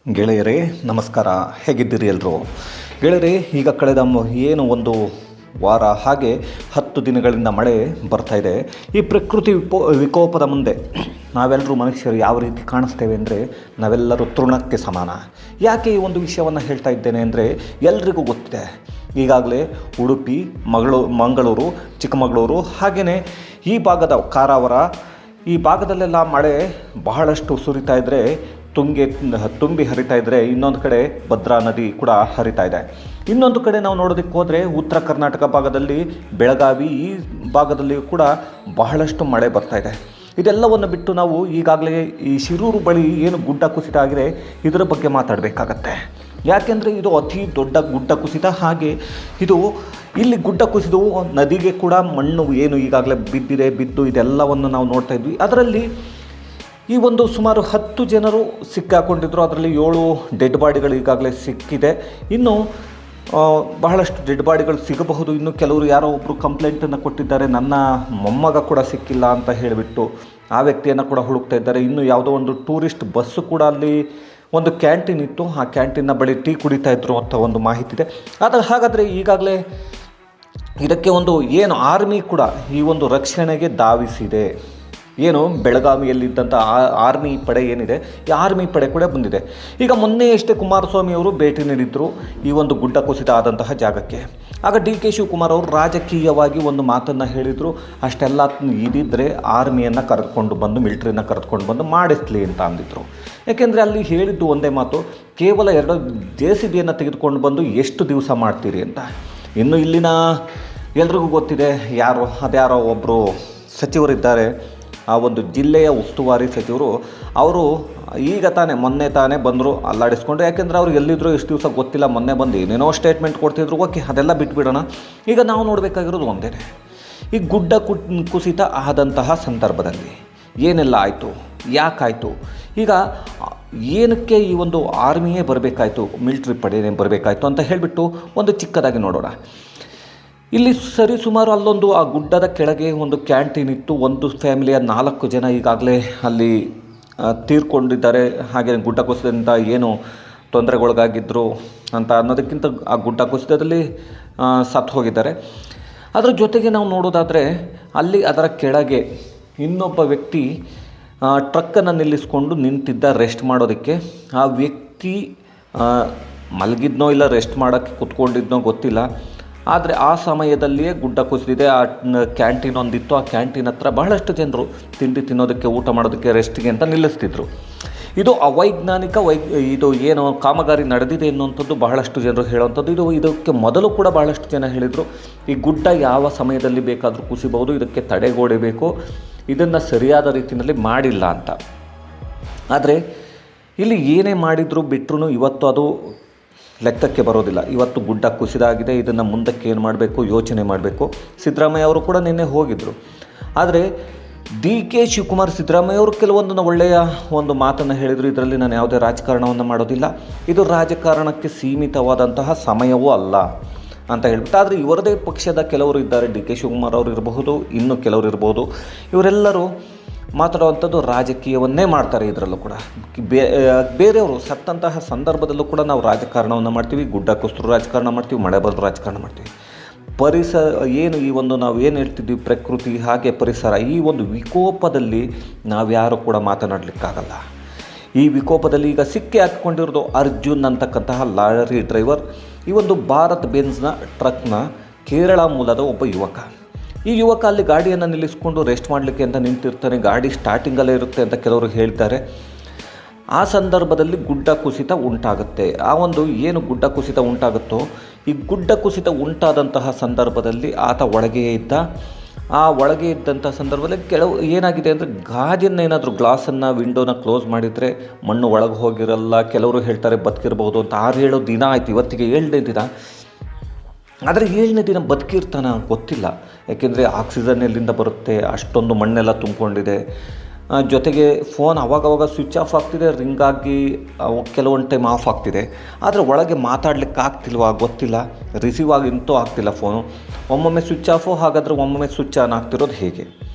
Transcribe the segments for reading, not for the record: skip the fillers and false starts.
ಗೆಳೆಯರೇ ನಮಸ್ಕಾರ. ಹೇಗಿದ್ದೀರಿ ಎಲ್ಲರೂ? ಗೆಳೆಯರೇ, ಈಗ ಕಳೆದ ಏನು ಒಂದು ವಾರ ಹಾಗೆ 10 ದಿನಗಳಿಂದ ಮಳೆ ಬರ್ತಾ ಇದೆ. ಈ ಪ್ರಕೃತಿ ವಿಕೋಪದ ಮುಂದೆ ನಾವೆಲ್ಲರೂ ಮನುಷ್ಯರು ಯಾವ ರೀತಿ ಕಾಣಿಸ್ತೇವೆ ಅಂದರೆ ನಾವೆಲ್ಲರೂ ತೃಣಕ್ಕೆ ಸಮಾನ. ಯಾಕೆ ಈ ಒಂದು ವಿಷಯವನ್ನು ಹೇಳ್ತಾ ಇದ್ದೇನೆ ಅಂದರೆ ಎಲ್ರಿಗೂ ಗೊತ್ತಿದೆ. ಈಗಾಗಲೇ ಉಡುಪಿ, ಮಂಗಳೂರು, ಚಿಕ್ಕಮಗಳೂರು ಹಾಗೆಯೇ ಈ ಭಾಗದ ಕಾರವಾರ ಈ ಭಾಗದಲ್ಲೆಲ್ಲ ಮಳೆ ಬಹಳಷ್ಟು ಸುರಿತಾ ಇದ್ದರೆ ತುಂಬಿ ಹರಿತಾ ಇದ್ದರೆ, ಇನ್ನೊಂದು ಕಡೆ ಭದ್ರಾ ನದಿ ಕೂಡ ಹರಿತಾ ಇದೆ. ಇನ್ನೊಂದು ಕಡೆ ನಾವು ನೋಡೋದಕ್ಕೆ ಹೋದರೆ ಉತ್ತರ ಕರ್ನಾಟಕ ಭಾಗದಲ್ಲಿ ಬೆಳಗಾವಿ ಈ ಭಾಗದಲ್ಲಿ ಕೂಡ ಬಹಳಷ್ಟು ಮಳೆ ಬರ್ತಾ ಇದೆ. ಇದೆಲ್ಲವನ್ನು ಬಿಟ್ಟು ನಾವು ಈಗಾಗಲೇ ಈ ಶಿರೂರು ಬಳಿ ಏನು ಗುಡ್ಡ ಕುಸಿತ ಆಗಿದೆ ಇದರ ಬಗ್ಗೆ ಮಾತಾಡಬೇಕಾಗತ್ತೆ. ಯಾಕೆಂದರೆ ಇದು ಅತಿ ದೊಡ್ಡ ಗುಡ್ಡ ಕುಸಿತ. ಹಾಗೆ ಇಲ್ಲಿ ಗುಡ್ಡ ಕುಸಿದು ನದಿಗೆ ಕೂಡ ಮಣ್ಣು ಏನು ಈಗಾಗಲೇ ಬಿದ್ದು ಇದೆಲ್ಲವನ್ನು ನಾವು ನೋಡ್ತಾ ಇದ್ವಿ. ಅದರಲ್ಲಿ ಈ ಒಂದು ಸುಮಾರು 10 ಜನರು ಸಿಕ್ಕಾಕೊಂಡಿದ್ದರು. ಅದರಲ್ಲಿ 7 ಡೆಡ್ ಬಾಡಿಗಳು ಈಗಾಗಲೇ ಸಿಕ್ಕಿದೆ. ಇನ್ನು ಬಹಳಷ್ಟು ಡೆಡ್ ಬಾಡಿಗಳು ಸಿಗಬಹುದು. ಇನ್ನು ಕೆಲವರು ಯಾರೋ ಒಬ್ಬರು ಕಂಪ್ಲೇಂಟನ್ನು ಕೊಟ್ಟಿದ್ದಾರೆ, ನನ್ನ ಮೊಮ್ಮಗ ಕೂಡ ಸಿಕ್ಕಿಲ್ಲ ಅಂತ ಹೇಳಿಬಿಟ್ಟು ಆ ವ್ಯಕ್ತಿಯನ್ನು ಕೂಡ ಹುಡುಕ್ತಾ ಇದ್ದಾರೆ. ಇನ್ನು ಯಾವುದೋ ಒಂದು ಟೂರಿಸ್ಟ್ ಬಸ್ಸು ಕೂಡ ಅಲ್ಲಿ ಒಂದು ಕ್ಯಾಂಟೀನ್ ಇತ್ತು, ಆ ಕ್ಯಾಂಟೀನ್ನ ಬಳಿ ಟೀ ಕುಡಿತಾ ಇದ್ರು ಅಂತ ಒಂದು ಮಾಹಿತಿ ಇದೆ. ಹಾಗಾದರೆ ಈಗಾಗಲೇ ಇದಕ್ಕೆ ಒಂದು ಏನು ಆರ್ಮಿ ಕೂಡ ಈ ಒಂದು ರಕ್ಷಣೆಗೆ ಧಾವಿಸಿದೆ. ಏನು ಬೆಳಗಾವಿಯಲ್ಲಿದ್ದಂಥ ಆರ್ಮಿ ಪಡೆ ಏನಿದೆ, ಈ ಆರ್ಮಿ ಪಡೆ ಕೂಡ ಬಂದಿದೆ. ಈಗ ಮೊನ್ನೆಯಷ್ಟೇ ಕುಮಾರಸ್ವಾಮಿ ಅವರು ಭೇಟಿ ನೀಡಿದ್ದರು ಈ ಒಂದು ಗುಡ್ಡ ಕುಸಿತ ಆದಂತಹ ಜಾಗಕ್ಕೆ. ಆಗ ಡಿ ಕೆ ಶಿವಕುಮಾರ್ ಅವರು ರಾಜಕೀಯವಾಗಿ ಒಂದು ಮಾತನ್ನು ಹೇಳಿದರು, ಅಷ್ಟೆಲ್ಲ ಇದಿದ್ದರೆ ಆರ್ಮಿಯನ್ನು ಕರೆದುಕೊಂಡು ಬಂದು ಮಿಲಿಟ್ರಿನ ಕರೆದುಕೊಂಡು ಬಂದು ಮಾಡಿಸ್ಲಿ ಅಂತ ಅಂದಿದ್ರು. ಯಾಕೆಂದರೆ ಅಲ್ಲಿ ಹೇಳಿದ್ದು ಒಂದೇ ಮಾತು, ಕೇವಲ 2 JCB ತೆಗೆದುಕೊಂಡು ಬಂದು ಎಷ್ಟು ದಿವಸ ಮಾಡ್ತೀರಿ ಅಂತ. ಇನ್ನು ಇಲ್ಲಿನ ಎಲ್ರಿಗೂ ಗೊತ್ತಿದೆ, ಅದ್ಯಾರೋ ಒಬ್ಬರು ಸಚಿವರಿದ್ದಾರೆ, ಆ ಒಂದು ಜಿಲ್ಲೆಯ ಉಸ್ತುವಾರಿ ಸಚಿವರು. ಅವರು ಈಗ ಮೊನ್ನೆ ತಾನೇ ಬಂದರು ಅಲ್ಲಾಡಿಸ್ಕೊಂಡು. ಯಾಕೆಂದರೆ ಅವ್ರು ಎಲ್ಲಿದ್ದರೂ ಎಷ್ಟು ದಿವಸ ಗೊತ್ತಿಲ್ಲ, ಮೊನ್ನೆ ಬಂದು ಏನೇನೋ ಸ್ಟೇಟ್ಮೆಂಟ್ ಕೊಡ್ತಿದ್ರು. ಓಕೆ, ಅದೆಲ್ಲ ಬಿಟ್ಬಿಡೋಣ. ಈಗ ನಾವು ನೋಡಬೇಕಾಗಿರೋದು ಒಂದೇ, ಈ ಗುಡ್ಡ ಕುಸಿತ ಆದಂತಹ ಸಂದರ್ಭದಲ್ಲಿ ಏನೆಲ್ಲ ಆಯಿತು, ಯಾಕಾಯಿತು, ಈಗ ಏನಕ್ಕೆ ಈ ಒಂದು ಆರ್ಮಿಯೇ ಬರಬೇಕಾಯಿತು, ಮಿಲಿಟ್ರಿ ಪಡೆಯೇ ಬರಬೇಕಾಯಿತು ಅಂತ ಹೇಳಿಬಿಟ್ಟು ಒಂದು ಚಿಕ್ಕದಾಗಿ ನೋಡೋಣ. ಇಲ್ಲಿ ಸುಮಾರು ಅಲ್ಲೊಂದು ಆ ಗುಡ್ಡದ ಕೆಳಗೆ ಒಂದು ಕ್ಯಾಂಟೀನ್ ಇತ್ತು. ಒಂದು ಫ್ಯಾಮಿಲಿಯ 4 ಜನ ಈಗಾಗಲೇ ಅಲ್ಲಿ ತೀರ್ಕೊಂಡಿದ್ದಾರೆ. ಹಾಗೆ ಗುಡ್ಡ ಕುಸಿತದಿಂದ ಏನು ತೊಂದರೆಗೊಳಗಾಗಿದ್ದರು ಅಂತ ಅನ್ನೋದಕ್ಕಿಂತ ಆ ಗುಡ್ಡ ಕುಸಿತದಲ್ಲಿ ಸತ್ತು ಹೋಗಿದ್ದಾರೆ. ಅದರ ಜೊತೆಗೆ ನಾವು ನೋಡೋದಾದರೆ ಅಲ್ಲಿ ಅದರ ಕೆಳಗೆ ಇನ್ನೊಬ್ಬ ವ್ಯಕ್ತಿ ಟ್ರಕ್ಕನ್ನು ನಿಲ್ಲಿಸ್ಕೊಂಡು ನಿಂತಿದ್ದ ರೆಸ್ಟ್ ಮಾಡೋದಕ್ಕೆ. ಆ ವ್ಯಕ್ತಿ ಮಲಗಿದ್ನೋ ಇಲ್ಲ ರೆಸ್ಟ್ ಮಾಡೋಕ್ಕೆ ಕೂತ್ಕೊಂಡಿದ್ನೋ ಗೊತ್ತಿಲ್ಲ. ಆದರೆ ಆ ಸಮಯದಲ್ಲಿಯೇ ಗುಡ್ಡ ಕುಸಿದಿದೆ. ಆ ಕ್ಯಾಂಟೀನ್ ಒಂದಿತ್ತು, ಆ ಕ್ಯಾಂಟೀನ್ ಹತ್ರ ಬಹಳಷ್ಟು ಜನರು ತಿಂಡಿ ತಿನ್ನೋದಕ್ಕೆ, ಊಟ ಮಾಡೋದಕ್ಕೆ, ರೆಸ್ಟ್ಗೆ ಅಂತ ನಿಲ್ಲಿಸ್ತಿದ್ರು. ಇದು ಅವೈಜ್ಞಾನಿಕ ಇದು ಏನು ಕಾಮಗಾರಿ ನಡೆದಿದೆ ಎನ್ನುವಂಥದ್ದು ಬಹಳಷ್ಟು ಜನರು ಹೇಳುವಂಥದ್ದು. ಇದಕ್ಕೆ ಮೊದಲು ಕೂಡ ಬಹಳಷ್ಟು ಜನ ಹೇಳಿದರು, ಈ ಗುಡ್ಡ ಯಾವ ಸಮಯದಲ್ಲಿ ಬೇಕಾದರೂ ಕುಸಿಬಹುದು, ಇದಕ್ಕೆ ತಡೆಗೋಡೆ ಬೇಕು, ಇದನ್ನು ಸರಿಯಾದ ರೀತಿಯಲ್ಲಿ ಮಾಡಿಲ್ಲ ಅಂತ. ಆದರೆ ಇಲ್ಲಿ ಏನೇ ಮಾಡಿದರೂ ಬಿಟ್ಟರು ಇವತ್ತು ಅದು ಲೆಕ್ಕಕ್ಕೆ ಬರೋದಿಲ್ಲ. ಇವತ್ತು ಗುಡ್ಡ ಕುಸಿದಾಗಿದೆ, ಇದನ್ನು ಮುಂದಕ್ಕೆ ಏನು ಮಾಡಬೇಕು ಯೋಚನೆ ಮಾಡಬೇಕು. ಸಿದ್ದರಾಮಯ್ಯ ಅವರು ಕೂಡ ನಿನ್ನೆ ಹೋಗಿದ್ದರು. ಆದರೆ ಡಿ ಕೆ ಶಿವಕುಮಾರ್ ಸಿದ್ದರಾಮಯ್ಯ ಅವರು ಕೆಲವೊಂದು ಒಳ್ಳೆಯ ಒಂದು ಮಾತನ್ನು ಹೇಳಿದರು. ಇದರಲ್ಲಿ ನಾನು ಯಾವುದೇ ರಾಜಕಾರಣವನ್ನು ಮಾಡೋದಿಲ್ಲ, ಇದು ರಾಜಕಾರಣಕ್ಕೆ ಸೀಮಿತವಾದಂತಹ ಸಮಯವೂ ಅಲ್ಲ ಅಂತ ಹೇಳ್ಬಿಟ್ಟು. ಆದರೆ ಇವರದೇ ಪಕ್ಷದ ಕೆಲವರು ಇದ್ದಾರೆ, ಡಿ ಕೆ ಶಿವಕುಮಾರ್ ಅವರು ಇರಬಹುದು, ಇನ್ನೂ ಕೆಲವರು ಇರ್ಬೋದು. ಇವರೆಲ್ಲರೂ ಮಾತಾಡುವಂಥದ್ದು ರಾಜಕೀಯವನ್ನೇ ಮಾಡ್ತಾರೆ. ಇದರಲ್ಲೂ ಕೂಡ ಬೇರೆಯವರು ಸತ್ತಂತಹ ಸಂದರ್ಭದಲ್ಲೂ ಕೂಡ ನಾವು ರಾಜಕಾರಣವನ್ನು ಮಾಡ್ತೀವಿ, ಗುಡ್ಡ ಕುಸಿದ್ರು ರಾಜಕಾರಣ ಮಾಡ್ತೀವಿ, ಮಳೆ ಬಂದರೂ ರಾಜಕಾರಣ ಮಾಡ್ತೀವಿ. ಏನು ಈ ಒಂದು ನಾವು ಏನು ಹೇಳ್ತಿದ್ವಿ, ಪ್ರಕೃತಿ ಹಾಗೆ ಪರಿಸರ, ಈ ಒಂದು ವಿಕೋಪದಲ್ಲಿ ನಾವ್ಯಾರೂ ಕೂಡ ಮಾತನಾಡಲಿಕ್ಕಾಗಲ್ಲ. ಈ ವಿಕೋಪದಲ್ಲಿ ಈಗ ಸಿಕ್ಕಿ ಹಾಕಿಕೊಂಡಿರೋದು ಅರ್ಜುನ್ ಅಂತಕ್ಕಂತಹ ಲಾರಿ ಡ್ರೈವರ್. ಈ ಒಂದು ಭಾರತ್ ಬೆನ್ಸ್ನ ಟ್ರಕ್ನ ಕೇರಳ ಮೂಲದ ಒಬ್ಬ ಯುವಕ. ಈ ಯುವಕ ಅಲ್ಲಿ ಗಾಡಿಯನ್ನು ನಿಲ್ಲಿಸ್ಕೊಂಡು ರೆಸ್ಟ್ ಮಾಡಲಿಕ್ಕೆ ಅಂತ ನಿಂತಿರ್ತಾನೆ. ಗಾಡಿ ಸ್ಟಾರ್ಟಿಂಗಲ್ಲೇ ಇರುತ್ತೆ ಅಂತ ಕೆಲವರು ಹೇಳ್ತಾರೆ. ಆ ಸಂದರ್ಭದಲ್ಲಿ ಗುಡ್ಡ ಕುಸಿತ ಉಂಟಾಗುತ್ತೆ. ಆ ಒಂದು ಏನು ಗುಡ್ಡ ಕುಸಿತ ಉಂಟಾಗುತ್ತೋ, ಈ ಗುಡ್ಡ ಕುಸಿತ ಉಂಟಾದಂತಹ ಸಂದರ್ಭದಲ್ಲಿ ಆತ ಒಳಗೆ ಇದ್ದ. ಆ ಒಳಗೆ ಇದ್ದಂಥ ಸಂದರ್ಭದಲ್ಲಿ ಏನಾಗಿದೆ ಅಂದರೆ, ಗಾಜನ್ನೇನಾದರೂ ಗ್ಲಾಸನ್ನು ವಿಂಡೋನ ಕ್ಲೋಸ್ ಮಾಡಿದರೆ ಮಣ್ಣು ಒಳಗೆ ಹೋಗಿರಲ್ಲ. ಕೆಲವರು ಹೇಳ್ತಾರೆ ಬದುಕಿರ್ಬೋದು ಅಂತ. 6-7 ದಿನ ಆಯಿತು, ಇವತ್ತಿಗೆ 7ನೇ ದಿನ. ಆದರೆ 7ನೇ ದಿನ ಬದುಕಿರ್ತಾನೆ ಗೊತ್ತಿಲ್ಲ. ಯಾಕೆಂದರೆ ಆಕ್ಸಿಜನ್ ಎಲ್ಲಿಂದ ಬರುತ್ತೆ, ಅಷ್ಟೊಂದು ಮಣ್ಣೆಲ್ಲ ತುಂಬಿಕೊಂಡಿದೆ. ಜೊತೆಗೆ ಫೋನ್ ಅವಾಗವಾಗ ಸ್ವಿಚ್ ಆಫ್ ಆಗ್ತಿದೆ, ರಿಂಗ್ ಆಗಿ ಕೆಲವೊಂದು ಟೈಮ್ ಆಫ್ ಆಗ್ತಿದೆ. ಆದರೆ ಒಳಗೆ ಮಾತಾಡಲಿಕ್ಕೆ ಆಗ್ತಿಲ್ವಾ ಗೊತ್ತಿಲ್ಲ, ರಿಸೀವ್ ಆಗಿಂತೂ ಆಗ್ತಿಲ್ಲ ಫೋನು. ಒಮ್ಮೊಮ್ಮೆ ಸ್ವಿಚ್ ಆಫು, ಹಾಗಾದರೆ ಒಮ್ಮೊಮ್ಮೆ ಸ್ವಿಚ್ ಆನ್ ಆಗ್ತಿರೋದು ಹೇಗೆ,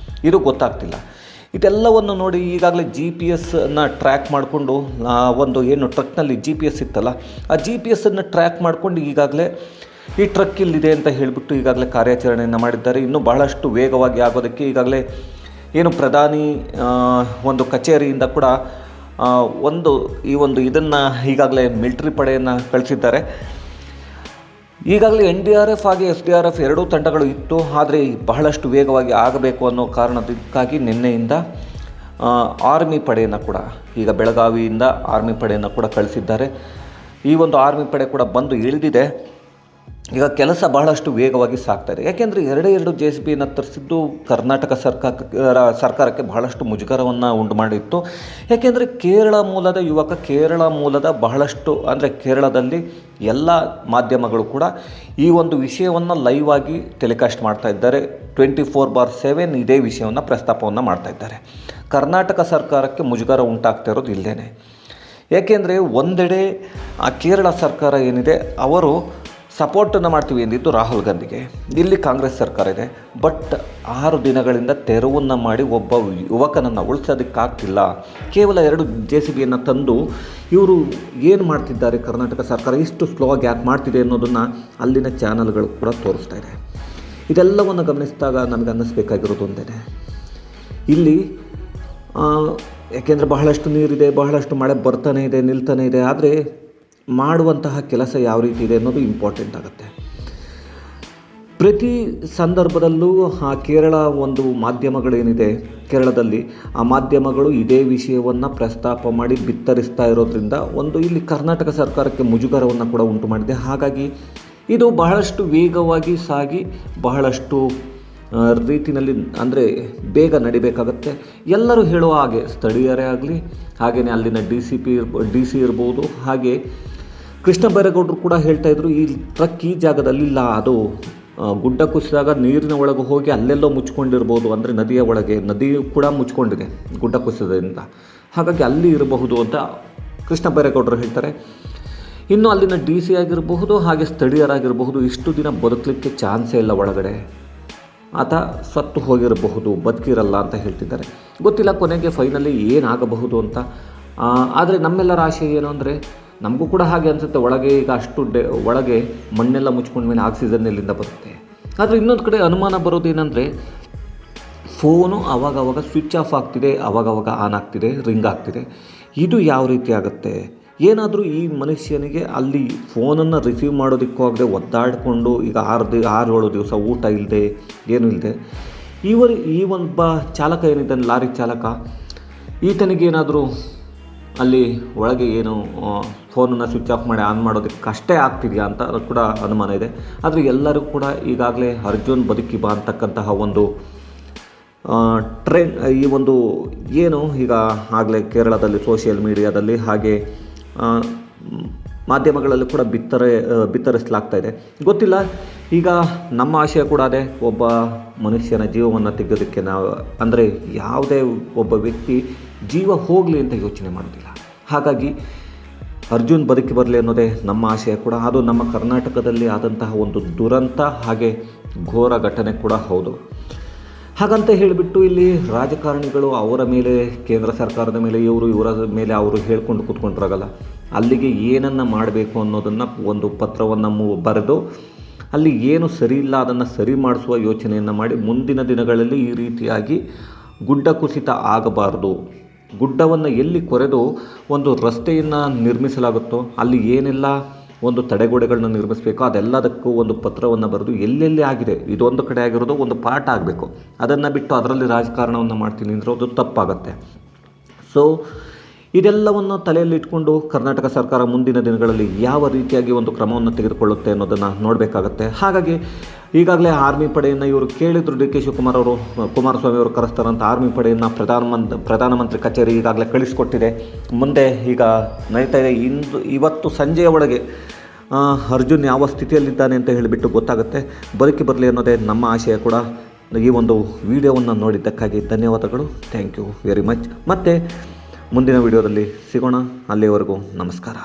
ಇದು ಗೊತ್ತಾಗ್ತಿಲ್ಲ. ಇದೆಲ್ಲವನ್ನು ನೋಡಿ ಈಗಾಗಲೇ GPS ಟ್ರ್ಯಾಕ್ ಮಾಡಿಕೊಂಡು ಒಂದು ಏನು ಟ್ರಕ್ನಲ್ಲಿ GPS ಇತ್ತಲ್ಲ, ಆ GPS ಟ್ರ್ಯಾಕ್ ಮಾಡಿಕೊಂಡು ಈಗಾಗಲೇ ಈ ಟ್ರಕ್ ಇಲ್ಲಿದೆ ಅಂತ ಹೇಳಿಬಿಟ್ಟು ಈಗಾಗಲೇ ಕಾರ್ಯಾಚರಣೆಯನ್ನು ಮಾಡಿದ್ದಾರೆ. ಇನ್ನೂ ಬಹಳಷ್ಟು ವೇಗವಾಗಿ ಆಗೋದಕ್ಕೆ ಈಗಾಗಲೇ ಏನು ಪ್ರಧಾನಿ ಒಂದು ಕಚೇರಿಯಿಂದ ಕೂಡ ಇದನ್ನು ಈಗಾಗಲೇ ಮಿಲಿಟರಿ ಪಡೆಯನ್ನು ಕಳಿಸಿದ್ದಾರೆ. ಈಗಾಗಲೇ NDRF ಹಾಗೆ SDRF ಎರಡೂ ತಂಡಗಳು ಇತ್ತು, ಆದರೆ ಬಹಳಷ್ಟು ವೇಗವಾಗಿ ಆಗಬೇಕು ಅನ್ನೋ ಕಾರಣಕ್ಕಾಗಿ ನಿನ್ನೆಯಿಂದ ಆರ್ಮಿ ಪಡೆಯನ್ನು ಕೂಡ ಈಗ ಬೆಳಗಾವಿಯಿಂದ ಆರ್ಮಿ ಪಡೆಯನ್ನು ಕೂಡ ಕಳಿಸಿದ್ದಾರೆ. ಈ ಒಂದು ಆರ್ಮಿ ಪಡೆ ಕೂಡ ಬಂದು ಇಳಿದಿದೆ. ಈಗ ಕೆಲಸ ಬಹಳಷ್ಟು ವೇಗವಾಗಿ ಸಾಗ್ತಾ ಇದೆ. ಯಾಕೆಂದರೆ ಎರಡು JCBಯನ್ನು ತರಿಸಿದ್ದು ಕರ್ನಾಟಕ ಸರ್ಕಾರಕ್ಕೆ ಬಹಳಷ್ಟು ಮುಜುಗರವನ್ನು ಉಂಟು ಮಾಡಿತ್ತು. ಯಾಕೆಂದರೆ ಕೇರಳ ಮೂಲದ ಯುವಕ, ಕೇರಳ ಮೂಲದ ಬಹಳಷ್ಟು ಅಂದರೆ ಕೇರಳದಲ್ಲಿ ಎಲ್ಲ ಮಾಧ್ಯಮಗಳು ಕೂಡ ಈ ಒಂದು ವಿಷಯವನ್ನು ಲೈವ್ ಆಗಿ ಟೆಲಿಕಾಸ್ಟ್ ಮಾಡ್ತಾ ಇದ್ದಾರೆ. 24/7 ಇದೇ ವಿಷಯವನ್ನು ಪ್ರಸ್ತಾಪವನ್ನು ಮಾಡ್ತಾ ಇದ್ದಾರೆ. ಕರ್ನಾಟಕ ಸರ್ಕಾರಕ್ಕೆ ಮುಜುಗರ ಉಂಟಾಗ್ತಾ ಇರೋದು ಇಲ್ಲೇನೆ. ಯಾಕೆಂದರೆ ಒಂದೆಡೆ ಆ ಕೇರಳ ಸರ್ಕಾರ ಏನಿದೆ ಅವರು ಸಪೋರ್ಟನ್ನು ಮಾಡ್ತೀವಿ ಎಂದಿದ್ದು ರಾಹುಲ್ ಗಾಂಧಿಗೆ, ಇಲ್ಲಿ ಕಾಂಗ್ರೆಸ್ ಸರ್ಕಾರ ಇದೆ. ಬಟ್ 6 ದಿನಗಳಿಂದ ತೆರವನ್ನು ಮಾಡಿ ಒಬ್ಬ ಯುವಕನನ್ನು ಉಳಿಸೋದಕ್ಕಾಗ್ತಿಲ್ಲ. ಕೇವಲ 2 JCBಯನ್ನು ತಂದು ಇವರು ಏನು ಮಾಡ್ತಿದ್ದಾರೆ, ಕರ್ನಾಟಕ ಸರ್ಕಾರ ಇಷ್ಟು ಸ್ಲೋ ಆಗಿ ಯಾಕೆ ಮಾಡ್ತಿದೆ ಅನ್ನೋದನ್ನು ಅಲ್ಲಿನ ಚಾನಲ್ಗಳು ಕೂಡ ತೋರಿಸ್ತಾ ಇದೆ. ಇದೆಲ್ಲವನ್ನು ಗಮನಿಸಿದಾಗ ನನಗೆ ಅನ್ನಿಸ್ಬೇಕಾಗಿರೋದು ಒಂದೇ, ಇಲ್ಲಿ ಯಾಕೆಂದರೆ ಬಹಳಷ್ಟು ನೀರಿದೆ, ಬಹಳಷ್ಟು ಮಳೆ ಬರ್ತಾನೆ ಇದೆ, ನಿಲ್ತಾನೆ ಇದೆ. ಆದರೆ ಮಾಡುವಂತಹ ಕೆಲಸ ಯಾವ ರೀತಿ ಇದೆ ಅನ್ನೋದು ಇಂಪಾರ್ಟೆಂಟ್ ಆಗುತ್ತೆ. ಪ್ರತಿ ಸಂದರ್ಭದಲ್ಲೂ ಆ ಕೇರಳ ಒಂದು ಮಾಧ್ಯಮಗಳೇನಿದೆ ಕೇರಳದಲ್ಲಿ, ಆ ಮಾಧ್ಯಮಗಳು ಇದೇ ವಿಷಯವನ್ನು ಪ್ರಸ್ತಾಪ ಮಾಡಿ ಬಿತ್ತರಿಸ್ತಾ ಇರೋದ್ರಿಂದ ಇಲ್ಲಿ ಕರ್ನಾಟಕ ಸರ್ಕಾರಕ್ಕೆ ಮುಜುಗರವನ್ನು ಕೂಡ ಉಂಟು ಮಾಡಿದೆ. ಹಾಗಾಗಿ ಇದು ಬಹಳಷ್ಟು ವೇಗವಾಗಿ ಸಾಗಿ ಬಹಳಷ್ಟು ರೀತಿಯಲ್ಲಿ ಅಂದರೆ ಬೇಗ ನಡಿಬೇಕಾಗತ್ತೆ. ಎಲ್ಲರೂ ಹೇಳುವ ಹಾಗೆ ಸ್ಥಳೀಯರೇ ಆಗಲಿ, ಹಾಗೆಯೇ ಅಲ್ಲಿನ DC ಇರ್ಬೋದು, ಹಾಗೆ ಕೃಷ್ಣ ಬೈರೇಗೌಡರು ಕೂಡ ಹೇಳ್ತಾಯಿದ್ರು ಈ ಟ್ರಕ್ ಈ ಜಾಗದಲ್ಲಿ ಇಲ್ಲ, ಅದು ಗುಡ್ಡ ಕುಸಿದಾಗ ನೀರಿನ ಒಳಗೆ ಹೋಗಿ ಅಲ್ಲೆಲ್ಲೋ ಮುಚ್ಕೊಂಡಿರ್ಬೋದು. ಅಂದರೆ ನದಿಯ ಒಳಗೆ, ನದಿಯು ಕೂಡ ಮುಚ್ಕೊಂಡಿದೆ ಗುಡ್ಡ ಕುಸಿದ್ರಿಂದ, ಹಾಗಾಗಿ ಅಲ್ಲಿ ಇರಬಹುದು ಅಂತ ಕೃಷ್ಣ ಬೈರೇಗೌಡರು ಹೇಳ್ತಾರೆ. ಇನ್ನು ಅಲ್ಲಿನ DC ಆಗಿರಬಹುದು, ಹಾಗೆ ಸ್ಥಳೀಯರಾಗಿರಬಹುದು, ಇಷ್ಟು ದಿನ ಬದುಕಲಿಕ್ಕೆ ಚಾನ್ಸೇ ಇಲ್ಲ ಒಳಗಡೆ, ಆತ ಸತ್ತು ಹೋಗಿರಬಹುದು, ಬದುಕಿರಲ್ಲ ಅಂತ ಹೇಳ್ತಿದ್ದಾರೆ. ಗೊತ್ತಿಲ್ಲ ಕೊನೆಗೆ ಫೈನಲಿ ಏನಾಗಬಹುದು ಅಂತ. ಆದರೆ ನಮ್ಮೆಲ್ಲರ ಆಶೆ ಏನು ಅಂದರೆ, ನಮಗೂ ಕೂಡ ಹಾಗೆ ಅನಿಸುತ್ತೆ, ಒಳಗೆ ಈಗ ಒಳಗೆ ಮಣ್ಣೆಲ್ಲ ಮುಚ್ಕೊಂಡ ಮೇಲೆ ಆಕ್ಸಿಜನ್ ಎಲ್ಲಿಂದ ಬರುತ್ತೆ. ಆದರೆ ಇನ್ನೊಂದು ಕಡೆ ಅನುಮಾನ ಬರೋದೇನೆಂದರೆ, ಫೋನು ಆವಾಗವಾಗ ಸ್ವಿಚ್ ಆಫ್ ಆಗ್ತಿದೆ, ಆವಾಗವಾಗ ಆನ್ ಆಗ್ತಿದೆ, ರಿಂಗ್ ಆಗ್ತಿದೆ. ಇದು ಯಾವ ರೀತಿ ಆಗುತ್ತೆ? ಏನಾದರೂ ಈ ಮನುಷ್ಯನಿಗೆ ಅಲ್ಲಿ ಫೋನನ್ನು ರಿಸೀವ್ ಮಾಡೋದಕ್ಕೂ ಆಗದೆ ಒದ್ದಾಡಿಕೊಂಡು ಈಗ 6-7 ದಿವಸ ಊಟ ಇಲ್ಲದೆ ಏನೂ ಇಲ್ಲದೆ ಈ ಒಬ್ಬ ಚಾಲಕ ಏನಿದ್ದಾನೆ, ಲಾರಿ ಚಾಲಕ, ಈತನಿಗೇನಾದರೂ ಅಲ್ಲಿ ಒಳಗೆ ಏನು ಫೋನನ್ನು ಸ್ವಿಚ್ ಆಫ್ ಮಾಡಿ ಆನ್ ಮಾಡೋದಕ್ಕೆ ಕಷ್ಟ ಆಗ್ತಿದೆಯಾ ಅಂತ ಕೂಡ ಅನುಮಾನ ಇದೆ. ಆದರೆ ಎಲ್ಲರೂ ಕೂಡ ಈಗಾಗಲೇ ಅರ್ಜುನ್ ಬದುಕಿ ಬಾ ಅಂತಕ್ಕಂತಹ ಒಂದು ಟ್ರೆಂಡ್ ಈ ಒಂದು ಏನು ಈಗ ಆಗಲೇ ಕೇರಳದಲ್ಲಿ ಸೋಷಿಯಲ್ ಮೀಡಿಯಾದಲ್ಲಿ ಹಾಗೆ ಮಾಧ್ಯಮಗಳಲ್ಲಿ ಕೂಡ ಬಿತ್ತರಿಸಲಾಗ್ತಾ ಇದೆ. ಗೊತ್ತಿಲ್ಲ, ಈಗ ನಮ್ಮ ಆಶಯ ಕೂಡ ಅದೇ, ಒಬ್ಬ ಮನುಷ್ಯನ ಜೀವವನ್ನು ತೆಗೆಯೋದಕ್ಕೆ ನಾವು ಅಂದರೆ ಯಾವುದೇ ಒಬ್ಬ ವ್ಯಕ್ತಿ ಜೀವ ಹೋಗಲಿ ಅಂತ ಯೋಚನೆ ಮಾಡೋದಿಲ್ಲ. ಹಾಗಾಗಿ ಅರ್ಜುನ್ ಬದುಕಿ ಬರಲಿ ಅನ್ನೋದೇ ನಮ್ಮ ಆಶಯ ಕೂಡ. ಅದು ನಮ್ಮ ಕರ್ನಾಟಕದಲ್ಲಿ ಆದಂತಹ ಒಂದು ದುರಂತ ಹಾಗೆ ಘೋರ ಘಟನೆ ಕೂಡ ಹೌದು. ಹಾಗಂತ ಹೇಳಿಬಿಟ್ಟು ಇಲ್ಲಿ ರಾಜಕಾರಣಿಗಳು ಅವರ ಮೇಲೆ, ಕೇಂದ್ರ ಸರ್ಕಾರದ ಮೇಲೆ ಇವರ ಮೇಲೆ ಅವರು ಹೇಳ್ಕೊಂಡು ಕೂತ್ಕೊಂಡ್ರಾಗಲ್ಲ. ಅಲ್ಲಿಗೆ ಏನನ್ನು ಮಾಡಬೇಕು ಅನ್ನೋದನ್ನು ಒಂದು ಪತ್ರವನ್ನು ಬರೆದು ಅಲ್ಲಿ ಏನು ಸರಿ ಇಲ್ಲ ಅದನ್ನು ಸರಿ ಮಾಡಿಸುವ ಯೋಚನೆಯನ್ನು ಮಾಡಿ ಮುಂದಿನ ದಿನಗಳಲ್ಲಿ ಈ ರೀತಿಯಾಗಿ ಗುಡ್ಡ ಕುಸಿತ ಆಗಬಾರ್ದು. ಗುಡ್ಡವನ್ನು ಎಲ್ಲಿ ಕೊರೆದು ಒಂದು ರಸ್ತೆಯನ್ನು ನಿರ್ಮಿಸಲಾಗುತ್ತೋ ಅಲ್ಲಿ ಏನೆಲ್ಲ ಒಂದು ತಡೆಗೋಡೆಗಳನ್ನ ನಿರ್ಮಿಸಬೇಕು ಅದೆಲ್ಲದಕ್ಕೂ ಒಂದು ಪತ್ರವನ್ನು ಬರೆದು ಎಲ್ಲೆಲ್ಲಿ ಆಗಿದೆ, ಇದೊಂದು ಕಡೆ ಆಗಿರೋದು ಒಂದು ಪಾಠ ಆಗಬೇಕು. ಅದನ್ನು ಬಿಟ್ಟು ಅದರಲ್ಲಿ ರಾಜಕಾರಣವನ್ನು ಮಾಡ್ತೀನಿ ಅಂದರೆ ಅದು ತಪ್ಪಾಗತ್ತೆ. ಸೊ ಇದೆಲ್ಲವನ್ನು ತಲೆಯಲ್ಲಿ ಇಟ್ಕೊಂಡು ಕರ್ನಾಟಕ ಸರ್ಕಾರ ಮುಂದಿನ ದಿನಗಳಲ್ಲಿ ಯಾವ ರೀತಿಯಾಗಿ ಒಂದು ಕ್ರಮವನ್ನು ತೆಗೆದುಕೊಳ್ಳುತ್ತೆ ಅನ್ನೋದನ್ನು ನೋಡಬೇಕಾಗತ್ತೆ. ಹಾಗಾಗಿ ಈಗಾಗಲೇ ಆರ್ಮಿ ಪಡೆಯನ್ನು ಇವರು ಕೇಳಿದ್ರು, DK ಶಿವಕುಮಾರ್ ಅವರು, ಕುಮಾರಸ್ವಾಮಿ ಅವರು ಕರೆಸ್ತಾರಂತ ಆರ್ಮಿ ಪಡೆಯನ್ನು ಪ್ರಧಾನಮಂತ್ರಿ ಕಚೇರಿ ಈಗಾಗಲೇ ಕಳಿಸಿಕೊಟ್ಟಿದೆ. ಮುಂದೆ ಈಗ ನಡೀತಾ ಇದೆ. ಇವತ್ತು ಸಂಜೆಯ ಒಳಗೆ ಅರ್ಜುನ್ ಯಾವ ಸ್ಥಿತಿಯಲ್ಲಿದ್ದಾನೆ ಅಂತ ಹೇಳಿಬಿಟ್ಟು ಗೊತ್ತಾಗುತ್ತೆ. ಬದುಕಿ ಬರಲಿ ಅನ್ನೋದೇ ನಮ್ಮ ಆಶಯ ಕೂಡ. ಈ ಒಂದು ವಿಡಿಯೋವನ್ನು ನೋಡಿದ್ದಕ್ಕಾಗಿ ಧನ್ಯವಾದಗಳು. Thank you very much. ಮತ್ತು ಮುಂದಿನ ವಿಡಿಯೋದಲ್ಲಿ ಸಿಗೋಣ. ಅಲ್ಲಿಯವರೆಗೂ ನಮಸ್ಕಾರ.